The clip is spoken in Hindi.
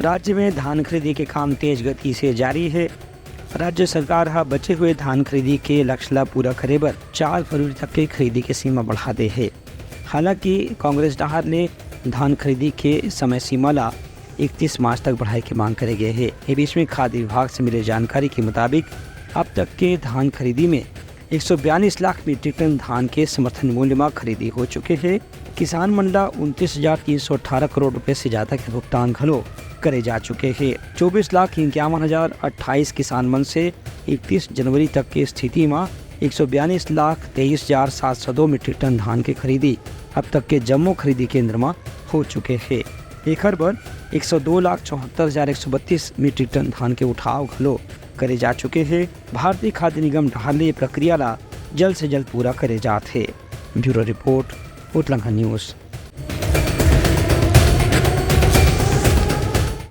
राज्य में धान खरीदी के काम तेज गति से जारी है। राज्य सरकार हा बचे हुए धान खरीदी के लक्ष्य ला पूरा करे बर 4 फरवरी तक के खरीदी की सीमा बढ़ा दे है। हालांकि कांग्रेस डहार ने धान खरीदी के समय सीमा ला 31 मार्च तक बढ़ाए की मांग करे गए है। इस बीच में खाद्य विभाग से मिले जानकारी के मुताबिक अब तक के धान खरीदी में 142 लाख मीट्रिक टन धान के समर्थन मूल्य में खरीदी हो चुके हैं। किसान मन ला 29,318 करोड़ रुपए से ज्यादा के भुगतान घलो करे जा चुके हैं। 24,51,028 किसान मन से 31 जनवरी तक की स्थिति में 142,23,702 मीट्रिक टन धान के खरीदी अब तक के जम्मू खरीदी केंद्र में हो चुके हैं। एक बर 102,74,132 मीट्रिक टन धान के उठाव घलो करे जा चुके हैं। भारतीय खाद्य निगम ढाले प्रक्रिया ला जल्द से जल्द पूरा करे जाते। ब्यूरो रिपोर्ट, उतलंघन न्यूज़।